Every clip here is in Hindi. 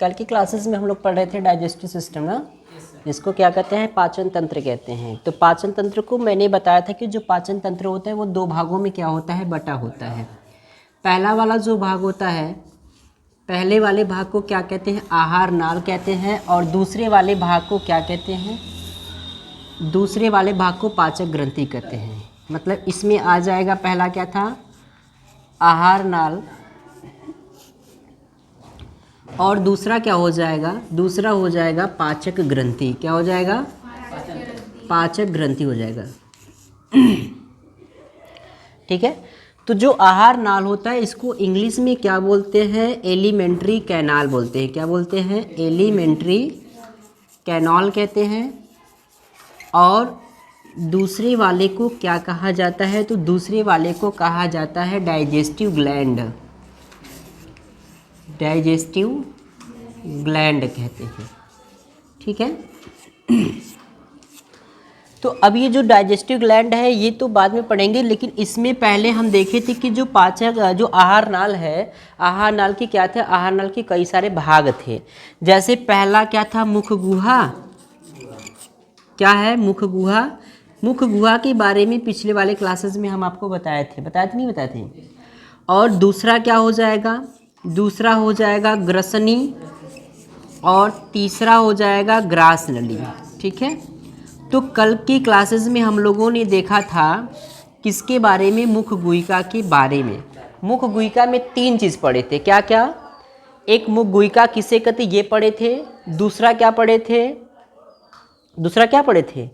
कल की क्लासेस में हम लोग पढ़ रहे थे डाइजेस्टिव सिस्टम ना, जिसको क्या कहते हैं, पाचन तंत्र कहते हैं। तो पाचन तंत्र को मैंने बताया था कि जो पाचन तंत्र होता है वो दो भागों में क्या होता है, बटा होता है। पहला वाला जो भाग होता है, पहले वाले भाग को क्या कहते हैं, आहार नाल कहते हैं, और दूसरे वाले भाग को क्या कहते हैं, दूसरे वाले भाग को पाचक ग्रंथि कहते हैं। मतलब इसमें आ जाएगा, पहला क्या था, आहार नाल, और दूसरा क्या हो जाएगा, दूसरा हो जाएगा पाचक ग्रंथि। क्या हो जाएगा, पाचक ग्रंथि हो जाएगा। ठीक है। तो जो आहार नाल होता है इसको इंग्लिश में क्या बोलते हैं, एलिमेंट्री कैनाल बोलते हैं। क्या बोलते हैं, एलिमेंट्री कैनाल कहते हैं। और दूसरे वाले को क्या कहा जाता है, तो दूसरे वाले को कहा जाता है डाइजेस्टिव ग्लैंड। डाइजेस्टिव ग्लैंड कहते हैं। ठीक है। तो अब ये जो डाइजेस्टिव ग्लैंड है ये तो बाद में पढ़ेंगे, लेकिन इसमें पहले हम देखे थे कि जो पाचक, जो आहार नाल है, आहार नाल के क्या थे, आहार नाल के कई सारे भाग थे। जैसे पहला क्या था, मुख गुहा। क्या है, मुख गुहा। मुख गुहा के बारे में पिछले वाले क्लासेस में हम आपको बताए थे नहीं बताए थे। और दूसरा क्या हो जाएगा, दूसरा हो जाएगा ग्रसनी, और तीसरा हो जाएगा ग्रास नली। ठीक है। तो कल की क्लासेस में हम लोगों ने देखा था किसके बारे में, मुख गुहिका के बारे में। मुख गुहिका में तीन चीज़ पढ़े थे। क्या क्या, एक मुख गुहिका किसे कहते ये पढ़े थे, दूसरा क्या पढ़े थे, दूसरा क्या पढ़े थे,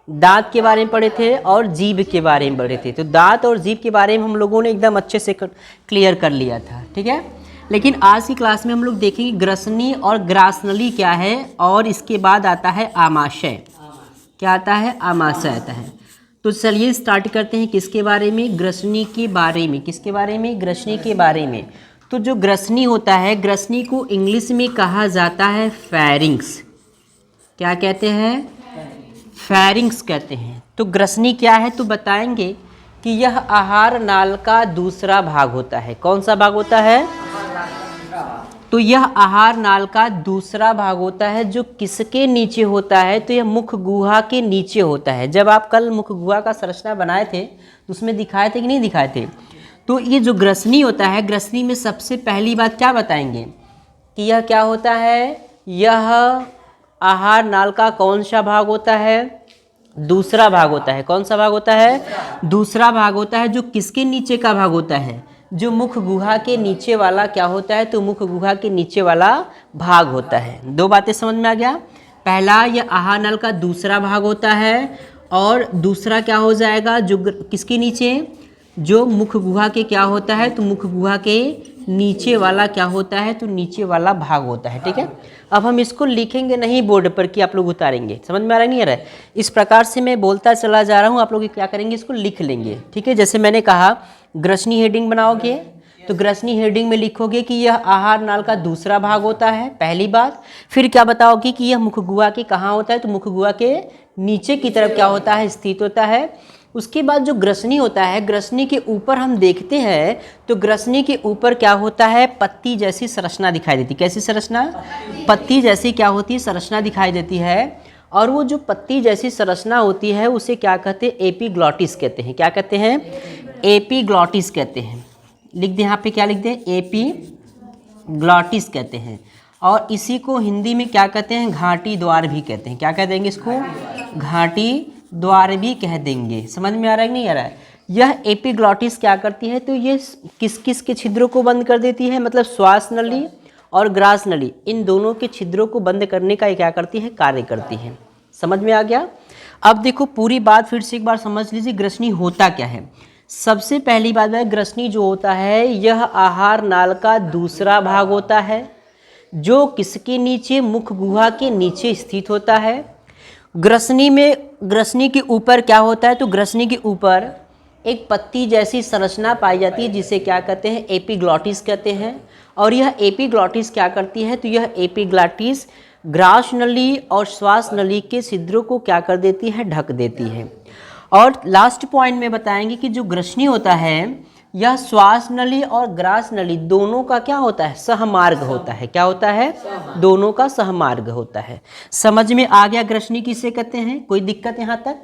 दांत के बारे में पढ़े थे, और जीभ के बारे में पढ़े थे। तो दांत और जीभ के बारे में हम लोगों ने एकदम अच्छे से क्लियर कर लिया था। ठीक है। लेकिन आज की क्लास में हम लोग देखेंगे ग्रसनी और ग्रासनली क्या है, और इसके बाद आता है आमाशय। क्या आता है, आमाशय आता है। तो चलिए स्टार्ट करते हैं किसके बारे में, ग्रसनी के बारे में। किसके बारे में, ग्रसनी के बारे में। तो जो ग्रसनी होता है, ग्रसनी को इंग्लिश में कहा जाता है फेरिंग्स। क्या कहते हैं, फेरिंग्स कहते हैं। तो ग्रसनी क्या है, तो बताएंगे कि यह आहार नाल का दूसरा भाग होता है। कौन सा भाग होता है, तो यह आहार नाल का दूसरा भाग होता है, जो किसके नीचे होता है, तो यह मुख गुहा के नीचे होता है। जब आप कल मुख गुहा का संरचना बनाए थे तो उसमें दिखाए थे कि नहीं दिखाए थे। तो ये जो ग्रसनी होता है, ग्रसनी में सबसे पहली बात क्या बताएंगे कि यह क्या होता है, यह आहार नाल का कौन सा भाग होता है, दूसरा भाग होता है। कौन सा भाग होता है, दूसरा भाग होता है, जो किसके नीचे का भाग होता है, जो मुख गुहा के नीचे वाला क्या होता है, तो मुख गुहा के नीचे वाला भाग होता है। दो बातें समझ में आ गया। पहला, यह आहार नाल का दूसरा भाग होता है, और दूसरा क्या हो जाएगा, जो किसके नीचे, जो मुख गुहा के क्या होता है, तो मुख गुहा के नीचे वाला क्या होता है, तो नीचे वाला भाग होता है। ठीक है। अब हम इसको लिखेंगे नहीं बोर्ड पर कि आप लोग उतारेंगे, समझ में आ रहा नहीं आ रहा है। इस प्रकार से मैं बोलता चला जा रहा हूँ, आप लोग क्या करेंगे, इसको लिख लेंगे। ठीक है। जैसे मैंने कहा ग्रसनी हेडिंग बनाओगे, तो ग्रसनी हेडिंग में लिखोगे कि यह आहार नाल का दूसरा भाग होता है, पहली बात। फिर क्या बताओगे कि यह मुख गुहा के कहाँ होता है, तो मुख गुहा के नीचे की तरफ क्या होता है, स्थित होता है। उसके बाद जो ग्रसनी होता है, ग्रसनी के ऊपर हम देखते हैं तो ग्रसनी के ऊपर क्या होता है, पत्ती जैसी संरचना दिखाई देती। कैसी संरचना, पत्ती जैसी क्या होती है, संरचना दिखाई देती है। और वो जो पत्ती जैसी संरचना होती है उसे क्या कहते हैं, एपीग्लॉटिस कहते हैं। क्या कहते हैं, एपीग्लॉटिस कहते हैं। लिख दें यहाँ पे, क्या लिख दें, एपीग्लॉटिस कहते हैं। और इसी को हिंदी में क्या कहते हैं, घाटी द्वार भी कहते हैं। क्या कह देंगे इसको, घाटी द्वार भी कह देंगे। समझ में आ रहा है कि नहीं आ रहा है। यह एपीग्लॉटिस क्या करती है, तो ये किस किस के छिद्रों को बंद कर देती है, मतलब श्वास नली और ग्रास नली, इन दोनों के छिद्रों को बंद करने का ये क्या करती है, कार्य करती है। समझ में आ गया। अब देखो पूरी बात फिर से एक बार समझ लीजिए, ग्रसनी होता क्या है। सबसे पहली बात है, ग्रसनी जो होता है यह आहार नाल का दूसरा भाग होता है, जो किसके नीचे, मुख गुहा के नीचे स्थित होता है। ग्रसनी में, ग्रसनी के ऊपर क्या होता है, तो ग्रसनी के ऊपर एक पत्ती जैसी संरचना पाई जाती है, जिसे क्या कहते हैं, एपीग्लॉटिस कहते हैं। और यह एपीग्लॉटिस क्या करती है, तो यह एपीग्लॉटिस ग्रास नली और श्वास नली के छिद्रों को क्या कर देती है, ढक देती है। और लास्ट पॉइंट में बताएंगे कि जो ग्रसनी होता है, यह श्वास नली और ग्रास नली दोनों का क्या होता है, सहमार्ग होता है। क्या होता है, दोनों का सहमार्ग होता है। समझ में आ गया ग्रसनी किसे कहते हैं? कोई दिक्कत यहाँ तक?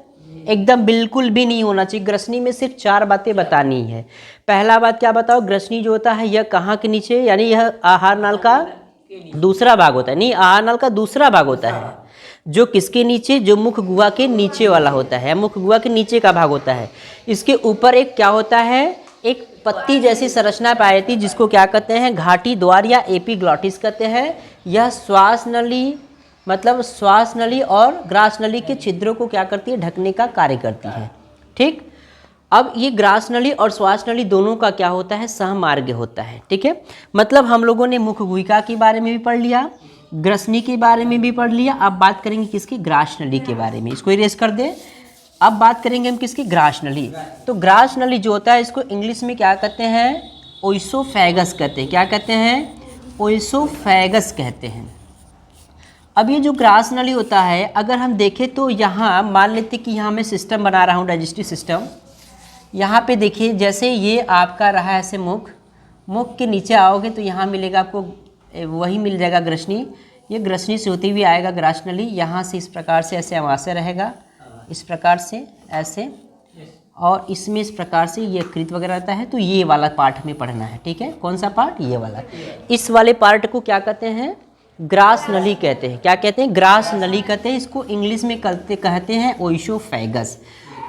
एकदम बिल्कुल भी नहीं होना चाहिए। ग्रसनी में सिर्फ 4 बातें बतानी है। पहला बात क्या बताओ, ग्रसनी जो होता है यह कहाँ के नीचे, यानी यह आहार नाल का दूसरा भाग होता है। नहीं, आहार नाल का दूसरा भाग होता है जो किसके नीचे, जो मुख गुहा के नीचे वाला होता है, मुख गुहा के नीचे का भाग होता है। इसके ऊपर एक क्या होता है, एक पत्ती जैसी संरचना पाई जाती है जिसको क्या कहते हैं, घाटी द्वार या एपिग्लॉटिस कहते हैं। यह श्वास नली, मतलब श्वास नली और ग्रास नली के छिद्रों को क्या करती है, ढकने का कार्य करती है। ठीक, अब ये ग्रास नली और श्वास नली दोनों का क्या होता है, सहमार्ग होता है। ठीक है, मतलब हम लोगों ने मुख गुहिका के बारे में भी पढ़ लिया, ग्रसनी के बारे में भी पढ़ लिया। अब बात करेंगे किसकी, ग्रास नली के बारे में। इसको इरेज कर दे। अब बात करेंगे हम किसकी, ग्रास नली। तो ग्रास नली जो होता है इसको इंग्लिश में क्या कहते हैं, ओइसोफेगस कहते हैं। क्या कहते हैं, ओइसोफेगस कहते हैं। अब ये जो ग्रास नली होता है, अगर हम देखें तो यहाँ मान लेते कि यहाँ मैं सिस्टम बना रहा हूँ, डाइजेस्टिव सिस्टम। यहाँ पे देखिए, जैसे ये आपका रहा है ऐसे मुख, मुख के नीचे आओगे तो यहाँ मिलेगा आपको, वही मिल जाएगा ग्रसनी। ये ग्रसनी से होती हुई आएगा ग्रास नली। यहाँ से इस प्रकार से ऐसे अमाशय रहेगा, इस प्रकार से ऐसे, और इसमें इस प्रकार से ये कृत वगैरह रहता है। तो ये वाला पार्ट में पढ़ना है। ठीक है, कौन सा पार्ट, ये वाला। इस वाले पार्ट को क्या कहते हैं, ग्रास नली कहते हैं। क्या कहते हैं, ग्रास नली कहते हैं। इसको इंग्लिश में कहते हैं ओइसोफेगस।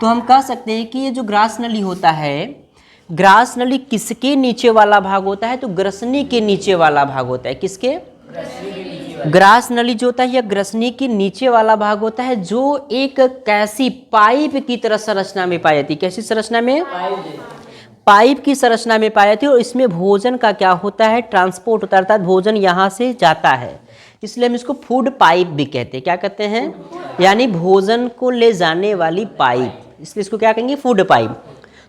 तो हम कह सकते हैं कि ये जो ग्रास नली होता है, ग्रास नली किसके नीचे वाला भाग होता है, तो ग्रसनी के नीचे वाला भाग होता है। किसके, ग्रास नली जो होता है यह ग्रसनी के नीचे वाला भाग होता है, जो एक कैसी पाइप की तरह संरचना में पाई जाती है। कैसी संरचना में, पाइप की संरचना में पाई जाती है। और इसमें भोजन का क्या होता है, ट्रांसपोर्ट होता है, अर्थात भोजन यहाँ से जाता है। इसलिए हम इसको फूड पाइप भी कहते हैं। क्या कहते हैं, यानी भोजन को ले जाने वाली पाइप, इसलिए इसको क्या कहेंगे, फूड पाइप।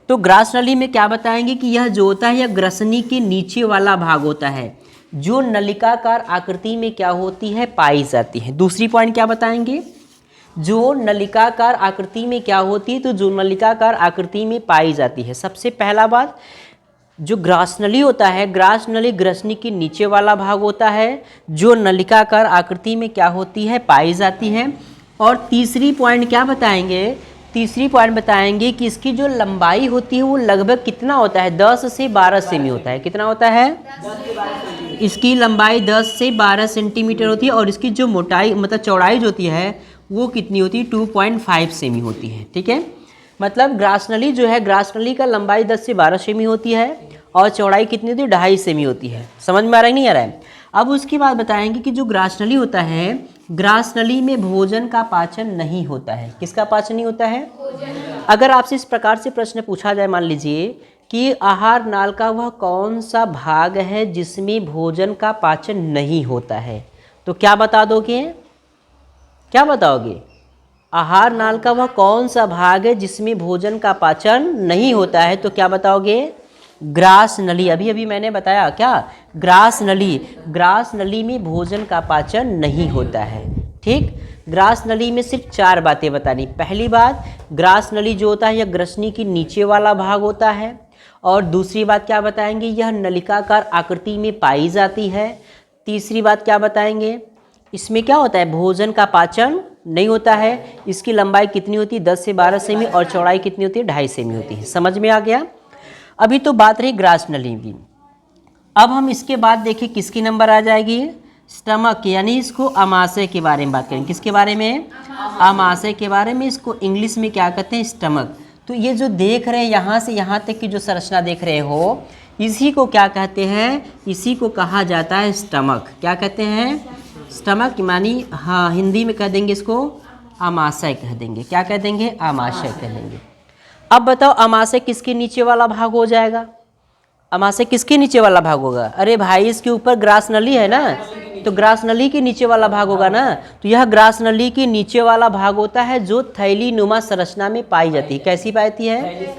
तो ग्रास नली में क्या बताएंगे कि यह जो होता है यह ग्रसनी के नीचे वाला भाग होता है, जो नलिकाकार आकृति में क्या होती है, पाई जाती है। दूसरी पॉइंट क्या बताएंगे, जो नलिकाकार आकृति में क्या होती है, तो जो नलिकाकार आकृति में पाई जाती है। सबसे पहला बात, जो ग्रास नली होता है, ग्रास नली ग्रसनी के नीचे वाला भाग होता है, जो नलिकाकार आकृति में क्या होती है, पाई जाती है। और तीसरी पॉइंट क्या बताएंगे, तीसरी पॉइंट बताएंगे कि इसकी जो लंबाई होती है वो लगभग कितना होता है, 10 से 12 सेमी होता है। कितना होता है, इसकी लंबाई 10 से 12 सेंटीमीटर होती है। और इसकी जो मोटाई, मतलब चौड़ाई जो होती है वो कितनी होती है, 2.5 सेमी होती है। ठीक है, मतलब ग्रास नली जो है, ग्रास नली का लंबाई 10 से 12 सेमी होती है और चौड़ाई कितनी होती है, 2.5 सेमी होती है। समझ में आ रहा है, नहीं आ रहा है? अब उसके बाद बताएंगे कि जो ग्रास नली होता है, ग्रास नली में भोजन का पाचन नहीं होता है। किसका पाचन नहीं होता है, अगर आपसे इस प्रकार से प्रश्न पूछा जाए, मान लीजिए कि आहार नाल का वह कौन सा भाग है जिसमें भोजन का पाचन नहीं होता है, तो क्या बता दोगे, क्या बताओगे, आहार नाल का वह कौन सा भाग है जिसमें भोजन का पाचन नहीं होता है, तो क्या बताओगे, ग्रास नली। अभी अभी मैंने बताया क्या, ग्रास नली। ग्रास नली में भोजन का पाचन नहीं होता है। ठीक, ग्रास नली में सिर्फ 4 बातें बतानी। पहली बात, ग्रास नली जो होता है यह ग्रसनी की नीचे वाला भाग होता है। और दूसरी बात क्या बताएंगे, यह नलिकाकार आकृति में पाई जाती है। तीसरी बात क्या बताएंगे, इसमें क्या होता है, भोजन का पाचन नहीं होता है। इसकी लंबाई कितनी होती है, 10 से 12 सेमी, और चौड़ाई कितनी होती है, 2.5 सेमी होती है। समझ में आ गया। अभी तो बात रही ग्रास नली की। अब हम इसके बाद देखिए किसकी नंबर आ जाएगी, स्टमक, यानी इसको अमाशय के बारे में बात करेंगे। किसके बारे में, अमाशय के बारे में। इसको इंग्लिश में क्या कहते हैं, स्टमक। तो ये जो देख रहे हैं यहाँ से यहाँ तक की जो संरचना देख रहे हो, इसी को क्या कहते हैं, इसी को कहा जाता है स्टमक। क्या कहते हैं, स्टमक, मानी हाँ हिंदी में कह देंगे इसको अमाशय कह देंगे। क्या कह देंगे, अमाशय कह देंगे। अब बताओ अमाशय किसके नीचे वाला भाग हो जाएगा, अमाशय किसके नीचे वाला भाग होगा, अरे भाई इसके ऊपर ग्रास नली है ना, तो ग्रास नली के नीचे वाला भाग होगा ना। तो यह ग्रास नली के नीचे वाला भाग होता है जो थैली नुमा संरचना में पाई जाती है। कैसी पाई जाती है,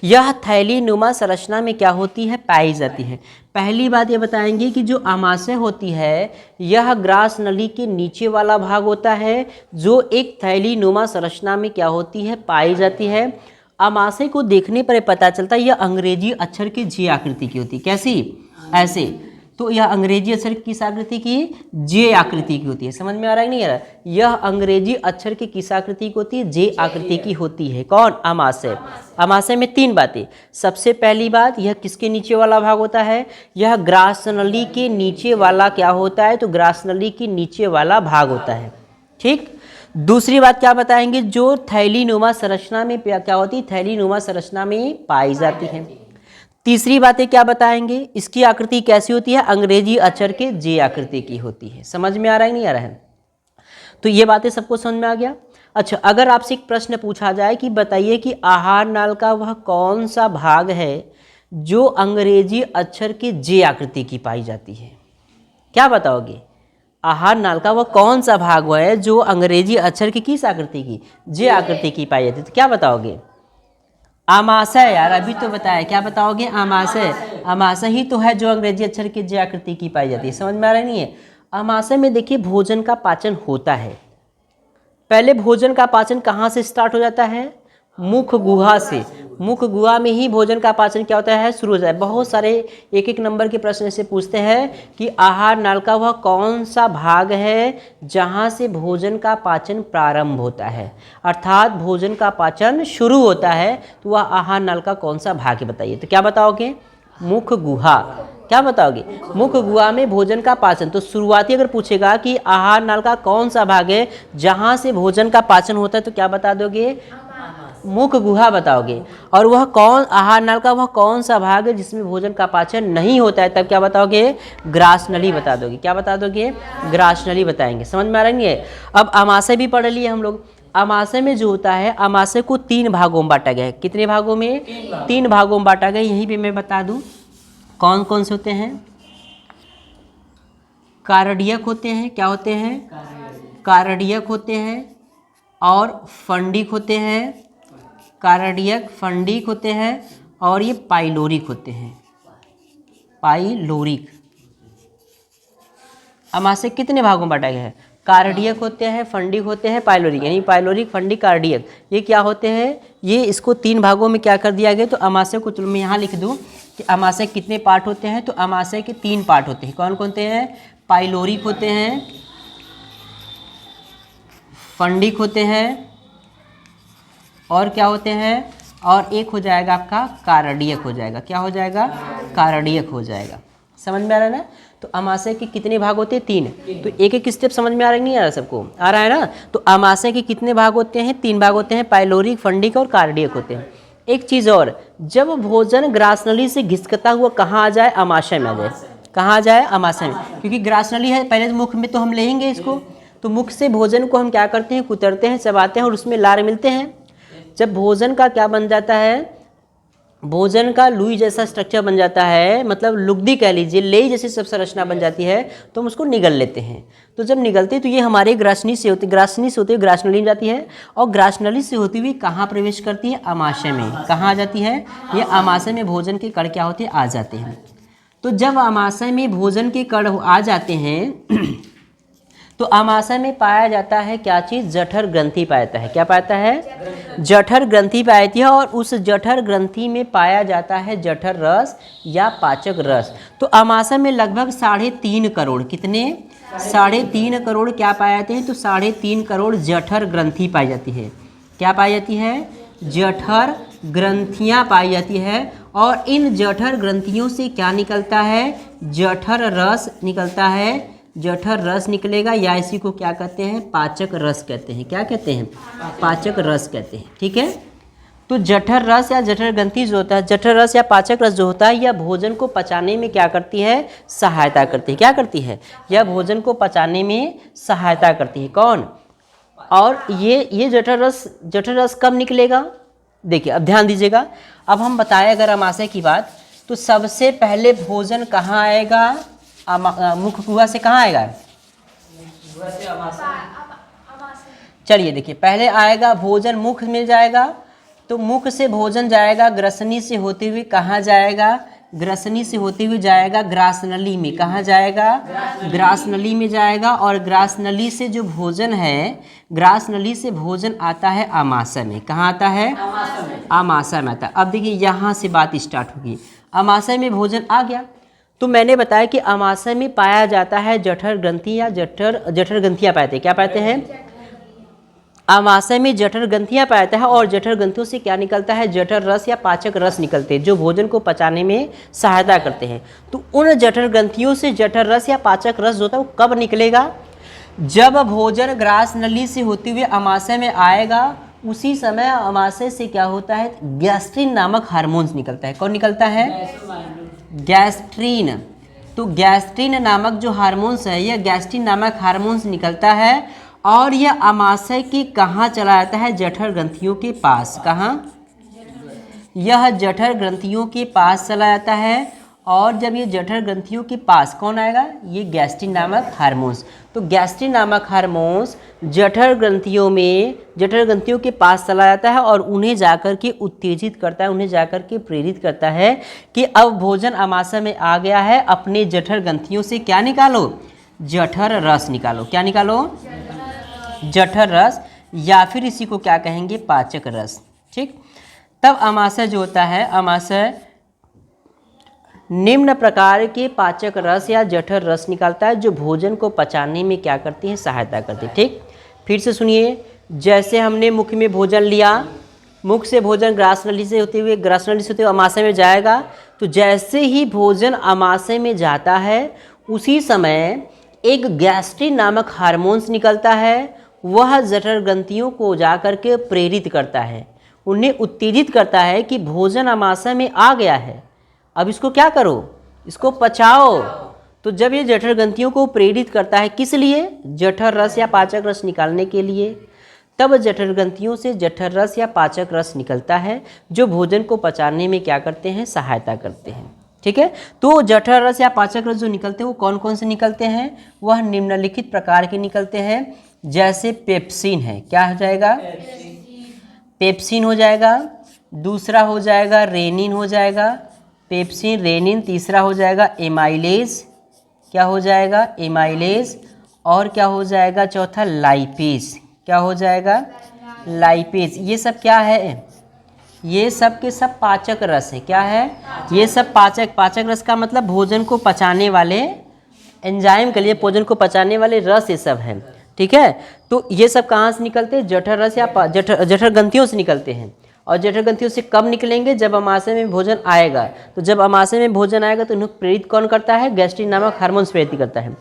यह थैली नुमा संरचना में क्या होती है, पाई जाती है। पहली बात ये बताएंगे कि जो अमाशय होती है यह ग्रास नली के नीचे वाला भाग होता है जो एक थैली नुमा संरचना में क्या होती है, पाई जाती है। आमाशय को देखने पर पता चलता है यह अंग्रेजी अक्षर की जे आकृति की होती है। कैसी? ऐसे। तो यह अंग्रेजी अक्षर किस आकृति की? जे आकृति की होती है। समझ में आ रहा है नहीं आ रहा? यह अंग्रेजी अक्षर की किस आकृति की होती है? जे आकृति की होती है। कौन? आमाशय। आमाशय में 3 बातें। सबसे पहली बात, यह किसके नीचे वाला भाग होता है? यह ग्रासनली के नीचे वाला क्या होता है? तो ग्रासनली के नीचे वाला भाग होता है। ठीक। दूसरी बात क्या बताएंगे? जो थैलीनुमा संरचना में क्या होती है? थैलीनुमा संरचना में पाई जाती है। तीसरी बातें क्या बताएंगे? इसकी आकृति कैसी होती है? अंग्रेजी अक्षर के जे आकृति की होती है। समझ में आ रहा है नहीं आ रहा है? तो ये बातें सबको समझ में आ गया। अच्छा, अगर आपसे एक प्रश्न पूछा जाए कि बताइए कि आहार नाल का वह कौन सा भाग है जो अंग्रेजी अक्षर के जे आकृति की पाई जाती है, क्या बताओगे? आहार नाल का वह कौन सा भाग है जो अंग्रेजी अक्षर की किस आकृति की? जे आकृति की पाई जाती है। तो क्या बताओगे? आमाशय। यार अभी तो बताया, क्या बताओगे? आमाशय। आमाशय ही तो है जो अंग्रेजी अक्षर की जे आकृति की पाई जाती है। समझ में आ रहा नहीं है? आमाशय में देखिए भोजन का पाचन होता है। पहले भोजन का पाचन कहाँ से स्टार्ट हो जाता है? मुख गुहा से। मुख गुहा में ही भोजन का पाचन क्या होता है? शुरू हो जाता है। बहुत सारे एक नंबर के प्रश्न से पूछते हैं कि आहार नाल का वह कौन सा भाग है जहाँ से भोजन का पाचन प्रारंभ होता है, अर्थात भोजन का पाचन शुरू होता है, तो वह आहार नाल का कौन सा भाग है बताइए। तो क्या बताओगे? मुख गुहा। क्या बताओगे? मुख गुहा में भोजन का पाचन। तो शुरुआती अगर पूछेगा कि आहार नाल का कौन सा भाग है जहाँ से भोजन का पाचन होता है, तो क्या बता दोगे? मुख गुहा बताओगे। और वह कौन, आहार नाल का वह कौन सा भाग है जिसमें भोजन का पाचन नहीं होता है, तब क्या बताओगे? ग्रासनली बता दोगे। क्या बता दोगे? ग्रासनली बताएंगे। समझ में आ रही है? अब आमाशय भी पढ़ लिए हम लोग। आमाशय में जो होता है, आमाशय को 3 भागों में बांटा गया है। कितने भागों में? 3 भागों में बांटा गया। यहीं पे मैं बता दूं कौन कौन से होते हैं। कार्डियक होते हैं। क्या होते हैं? कार्डियक होते हैं और फंडिक होते हैं। कार्डियक, फंडिक होते हैं और ये पाइलोरिक होते हैं। पाइलोरिक। आमाशय कितने भागों में बांटा गया है? कार्डियक होते हैं, फंडिक होते हैं, पाइलोरिक। यानी पाइलोरिक, फंडिक, कार्डियक, ये क्या होते हैं? ये इसको 3 भागों में क्या कर दिया गया? तो आमाशय को, चलो मैं यहाँ लिख दूँ कि आमाशय कितने पार्ट होते हैं। तो आमाशय के 3 पार्ट होते हैं। कौन कौन होते हैं? पाइलोरिक होते हैं, फंडिक होते हैं और क्या होते हैं? और एक हो जाएगा आपका कार्डियक हो जाएगा। क्या हो जाएगा? कार्डियक हो जाएगा। समझ में आ रहा है ना? तो आमाशय के कितने भाग होते हैं? 3। तो एक एक स्टेप समझ में आ रहा है नहीं आ रहा? सबको आ रहा है ना? तो आमाशय के कितने भाग होते हैं? 3 भाग होते हैं। पाइलोरिक, फंडिक और कार्डियक होते हैं। एक चीज़ और, जब भोजन ग्रासनली से घिसकता हुआ कहाँ आ जाए? आमाशय में आ जाए। कहाँ आ जाए? आमाशय में। क्योंकि ग्रासनली है, पहले मुख में तो हम लेंगे इसको, तो मुख से भोजन को हम क्या करते हैं? कुतरते हैं, चबाते हैं और उसमें लार मिलते हैं। जब भोजन का क्या बन जाता है? भोजन का लुई जैसा स्ट्रक्चर बन जाता है, मतलब लुगदी कह लीजिए, लेई जैसी सब संरचना बन जाती है, तो हम उसको निगल लेते हैं। तो जब निगलते तो ये हमारे ग्रासनी से होती हुई ग्रासनली में जाती है और ग्रासनली से होती हुई कहाँ प्रवेश करती है? आमाशय में। कहाँ आ जाती है? ये आमाशय में भोजन के कण क्या होते हैं? आ जाते हैं। तो जब आमाशय में भोजन के कण आ जाते हैं तो आमाशय में पाया जाता है क्या चीज़? जठर ग्रंथि पाया जाता है। क्या पाता है? जठर ग्रंथि पाई जाती है और उस जठर ग्रंथि में पाया जाता है जठर रस या पाचक रस। तो आमाशय में लगभग 3.5 करोड़, कितने? 3.5 करोड़ क्या पाए जाते हैं? तो 3.5 करोड़ जठर ग्रंथि पाई जाती है। क्या पाई जाती है? जठर ग्रंथियाँ पाई जाती है। और इन जठर ग्रंथियों से क्या निकलता है? जठर रस निकलता है। जठर रस निकलेगा, या इसी को क्या कहते हैं? पाचक रस कहते हैं। क्या कहते हैं? पाचक रस कहते हैं। ठीक है? तो जठर रस या जठर ग्रंथि जो होता है, जठर रस या पाचक रस जो होता है, यह भोजन को पचाने में क्या करती है? सहायता करती है। क्या करती है? यह भोजन को पचाने में सहायता करती है। कौन? और ये जठर रस कब निकलेगा? देखिए अब ध्यान दीजिएगा। अब हम बताएं अगर आमाशय की बात, तो सबसे पहले भोजन कहाँ आएगा? मुख गुहा से कहाँ आएगा? चलिए देखिए, पहले आएगा भोजन मुख में जाएगा, तो मुख से भोजन जाएगा ग्रसनी से होते हुए कहाँ जाएगा? ग्रसनी से होते हुए जाएगा ग्रास नली में। कहाँ जाएगा? ग्रास नली में जाएगा। और ग्रास नली से जो भोजन है, ग्रास नली से भोजन आता है आमाशय में। कहाँ आता है? आमाशय में आता है। अब देखिए यहाँ से बात स्टार्ट होगी। आमाशय में भोजन आ गया तो मैंने बताया कि आमाशय में पाया जाता है जठर ग्रंथि या जठर ग्रंथियाँ पाते हैं। क्या पाते हैं? आमाशय में जठर ग्रंथियाँ पाता है और जठर ग्रंथियों से क्या निकलता है? जठर रस या पाचक रस निकलते हैं जो भोजन को पचाने में सहायता करते हैं। तो उन जठर ग्रंथियों से जठर रस या पाचक रस जो होता है वो कब निकलेगा? जब भोजन ग्रास नली से होते हुए आमाशय में आएगा, उसी समय आमाशय से क्या होता है? गैस्ट्रिन नामक हार्मोन्स निकलता है। कौन निकलता है? गैस्ट्रिन। तो गैस्ट्रिन नामक जो हार्मोन्स है, यह गैस्ट्रिन नामक हार्मोन्स निकलता है और यह आमाशय के कहाँ चला जाता है? जठर ग्रंथियों के पास। कहाँ? यह जठर ग्रंथियों के पास चला जाता है। और जब ये जठर ग्रंथियों के पास कौन आएगा? ये गैस्ट्रिन नामक हार्मोन्स। तो गैस्ट्रिन नामक हार्मोन्स जठर ग्रंथियों के पास चला जाता है और उन्हें जाकर के उत्तेजित करता है, उन्हें जाकर के प्रेरित करता है कि अब भोजन आमाशय में आ गया है, अपने जठर ग्रंथियों से क्या निकालो? जठर रस निकालो। क्या निकालो? जठर रस, या फिर इसी को क्या कहेंगे? पाचक रस। ठीक। तब आमाशय जो होता है, आमाशय निम्न प्रकार के पाचक रस या जठर रस निकालता है जो भोजन को पचाने में क्या करती है? सहायता करती है। ठीक। फिर से सुनिए, जैसे हमने मुख में भोजन लिया, मुख से भोजन ग्रास नली से होते हुए आमाशय में जाएगा। तो जैसे ही भोजन आमाशय में जाता है उसी समय एक गैस्ट्रिन नामक हार्मोन्स निकलता है। वह जठर ग्रंथियों को जाकर के प्रेरित करता है, उन्हें उत्तेजित करता है कि भोजन आमाशय में आ गया है, अब इसको क्या करो? इसको पचाओ। तो जब ये जठर ग्रंथियों को प्रेरित करता है, किस लिए? जठर रस या पाचक रस निकालने के लिए। तब जठर ग्रंथियों से जठर रस या पाचक रस निकलता है जो भोजन को पचाने में क्या करते हैं? सहायता करते हैं। ठीक है। तो जठर रस या पाचक रस जो निकलते हैं वो कौन कौन से निकलते हैं? वह निम्नलिखित प्रकार के निकलते हैं। जैसे पेप्सिन है, क्या हो जाएगा? पेप्सिन हो जाएगा। दूसरा हो जाएगा रेनिन हो जाएगा, पेप्सिन रेनिन। तीसरा हो जाएगा एमाइलेज। क्या हो जाएगा? एमाइलेज। और क्या हो जाएगा? चौथा लाइपेज। क्या हो जाएगा? लाइपेज। ये सब क्या है? ये सब के सब पाचक रस है। क्या है? ये सब पाचक रस का मतलब भोजन को पचाने वाले एंजाइम के लिए भोजन को पचाने वाले रस ये सब हैं। ठीक है। तो ये सब कहाँ से निकलते हैं? जठर रस या जठर ग्रंथियों से निकलते हैं। और जठर ग्रंथियों से कब निकलेंगे? जब आमाशय में भोजन आएगा। तो जब आमाशय में भोजन आएगा तो उन्हें प्रेरित कौन करता है? गैस्ट्रिन नामक हार्मोन्स प्रेरित करता है।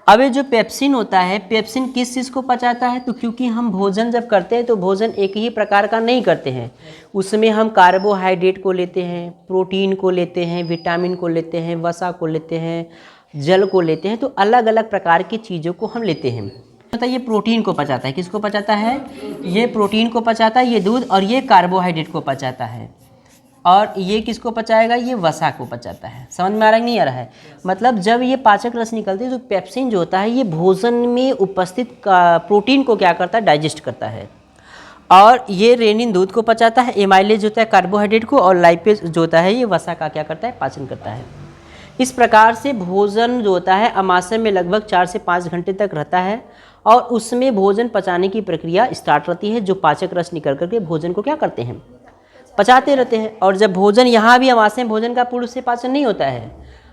अब ये जो पेप्सिन होता है, पेप्सिन किस चीज़ को पचाता है? तो क्योंकि हम भोजन जब करते हैं तो भोजन एक ही प्रकार का नहीं करते हैं, उसमें हम कार्बोहाइड्रेट को लेते हैं, प्रोटीन को लेते हैं, विटामिन को लेते हैं, वसा को लेते हैं, जल को लेते हैं। तो अलग अलग प्रकार की चीज़ों को हम लेते हैं। तो ये प्रोटीन को पचाता है। किसको पचाता है? ये प्रोटीन को पचाता है, ये दूध। और ये कार्बोहाइड्रेट को पचाता है। और ये किसको पचाएगा? ये वसा को पचाता है। समझ में आ रहा है नहीं आ रहा है? मतलब जब ये पाचक रस निकलती है तो पेप्सिन जो होता है ये भोजन में उपस्थित प्रोटीन को क्या करता है? डाइजेस्ट करता है। और ये रेनिन दूध को पचाता है, एमाइलेज होता है कार्बोहाइड्रेट को, और लाइपेज जो होता है ये वसा का क्या करता है? पाचन करता है। इस प्रकार से भोजन जो होता है आमाशय में लगभग 4 से 5 घंटे तक रहता है और उसमें भोजन पचाने की प्रक्रिया स्टार्ट रहती है, जो पाचक रस निकल करके भोजन को क्या करते हैं? पचाते रहते हैं। और जब भोजन यहाँ भी आमाशय में भोजन का पूर्ण से पाचन नहीं होता है,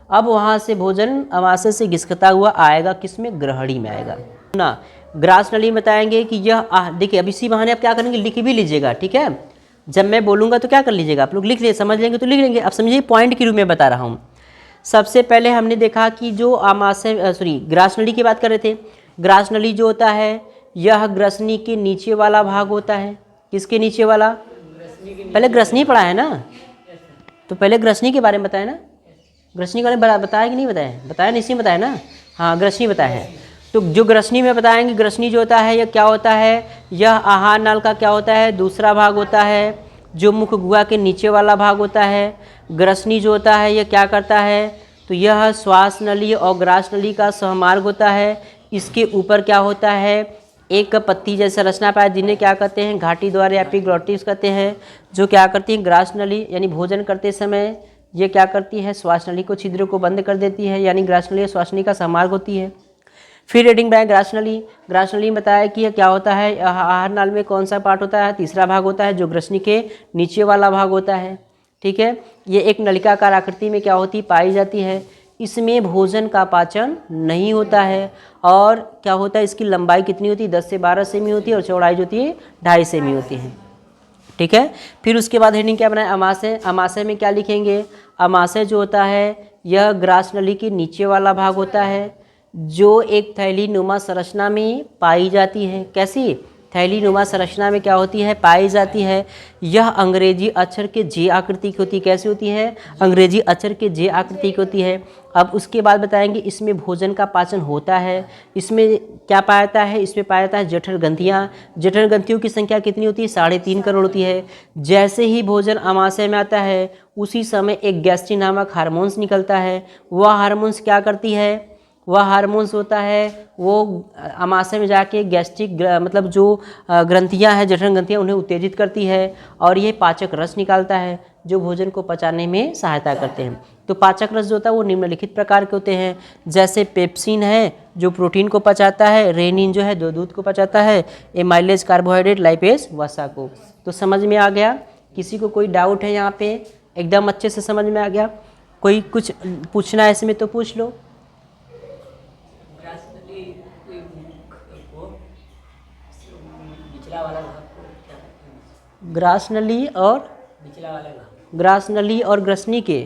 अब वहाँ से भोजन आमाशय से घिसकता हुआ आएगा, किसमें? ग्रहणी में आएगा ना। ग्रास नली बताएंगे कि यह देखिए, अब इसी बहाने आप क्या करेंगे? लिख भी लीजिएगा। ठीक है। जब मैं बोलूँगा तो क्या कर लीजिएगा आप लोग? लिख लिए, समझ लेंगे तो लिख लेंगे। अब समझिए, पॉइंट के रूप में बता रहा हूँ। सबसे पहले हमने देखा कि जो आमाशय ग्रास नली की बात कर रहे थे। ग्रास नली जो होता है यह ग्रसनी के नीचे वाला भाग होता है। किसके नीचे वाला? पहले ग्रसनी पढ़ा है ना, तो पहले ग्रसनी के बारे में बताया ना। ग्रसनी के बारे में बताया कि नहीं बताया? बताया नहीं, इसी बताया ना। हाँ, ग्रसनी बताया है। तो जो ग्रसनी में बताएंगे, ग्रसनी जो होता है यह क्या होता है? यह आहार नाल का क्या होता है? दूसरा भाग होता है, जो मुख गुहा के नीचे वाला भाग होता है। ग्रसनी जो होता है यह क्या करता है? तो यह श्वास नली और ग्रास नली का सहमार्ग होता है। इसके ऊपर क्या होता है? एक पत्ती जैसा रचना पाया, जिन्हें क्या कहते हैं? घाटी द्वार या एपिग्लॉटिस कहते हैं, जो क्या करती हैं? ग्रास नली यानी भोजन करते समय ये क्या करती है, श्वास नली को छिद्र को बंद कर देती है, यानी ग्रास नली श्वास नली का समार्ग होती है। फिर रीडिंग बाय ग्रास नली। ग्रास नली में बताया कि क्या होता है, आहार नाल में कौन सा पार्ट होता है, तीसरा भाग होता है जो ग्रसनी के नीचे वाला भाग होता है। ठीक है, ये एक नलिकाकार आकृति में क्या होती पाई जाती है। इसमें भोजन का पाचन नहीं होता है और क्या होता है, इसकी लंबाई कितनी होती है, 10 से 12 सेमी होती है और चौड़ाई जो होती है 2.5 सेमी होती है। ठीक है, फिर उसके बाद हेडिंग क्या बनाए, अमाशय। अमाशय में क्या लिखेंगे, अमाशय जो होता है यह ग्रास नली के नीचे वाला भाग होता है जो एक थैली नुमा संरचना में पाई जाती है। कैसी, थैली नुमा संरचना में क्या होती है, पाई जाती है। यह अंग्रेजी अक्षर के जे आकृति की होती है। कैसी होती है, अंग्रेजी अक्षर के जे आकृति की होती है। अब उसके बाद बताएंगे इसमें भोजन का पाचन होता है। इसमें क्या पाया जाता है, इसमें पाया जाता है जठर ग्रंथियाँ। जठर ग्रंथियों की संख्या कितनी होती है, 3.5 करोड़ होती है। जैसे ही भोजन अमाशय में आता है उसी समय एक गैस्ट्रिन नामक हार्मोन्स निकलता है। वह हार्मोन्स क्या करती है, वह हार्मोन्स होता है वो अमाशय में जाके गैस्ट्रिक मतलब जो ग्रंथियां हैं, जठर ग्रंथियां, उन्हें उत्तेजित करती है और ये पाचक रस निकालता है जो भोजन को पचाने में सहायता करते हैं। तो पाचक रस जो होता है वो निम्नलिखित प्रकार के होते हैं, जैसे पेप्सिन है जो प्रोटीन को पचाता है, रेनिन जो है दूध को पचाता है, एमाइलेज कार्बोहाइड्रेट, लाइपेज वसा को। तो समझ में आ गया, किसी को कोई डाउट है यहाँ पे, एकदम अच्छे से समझ में आ गया। कोई कुछ पूछना है इसमें तो पूछ लो। ग्रास नली और ग्रास नली और ग्रसनी के,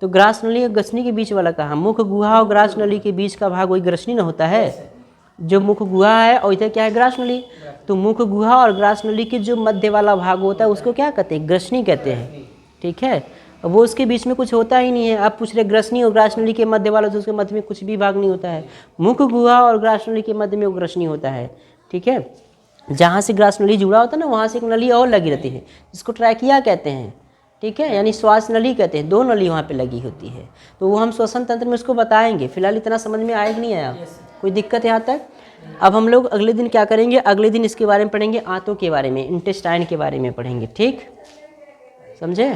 तो ग्रास नली और ग्रसनी के बीच वाला कहाँ, मुख गुहा और ग्रास नली के बीच का भाग वही ग्रसनी न होता है। जो मुख गुहा है और इधर क्या है, ग्रास नली। तो मुख गुहा और ग्रास नली के जो मध्य वाला भाग होता है उसको क्या कहते हैं, ग्रसनी कहते हैं। ठीक है, वो उसके बीच में कुछ होता ही नहीं है। आप पूछ रहे ग्रसनी और ग्रास नली के मध्य वाला, तो उसके मध्य में कुछ भी भाग नहीं होता है। मुख गुहा और ग्रास नली के मध्य में वो ग्रसनी होता है। ठीक है, जहाँ से ग्रास नली जुड़ा होता है ना वहाँ से एक नली और लगी रहती है जिसको ट्रैकिया कहते हैं। ठीक है, यानी श्वास नली कहते हैं, 2 नली वहाँ पे लगी होती है। तो वो हम श्वसन तंत्र में उसको बताएंगे। फिलहाल इतना समझ में आया कि नहीं आया, कोई दिक्कत यहाँ तक। अब हम लोग अगले दिन क्या करेंगे, अगले दिन इसके बारे में पढ़ेंगे, आंतों के बारे में, इंटेस्टाइन के बारे में पढ़ेंगे। ठीक, समझे।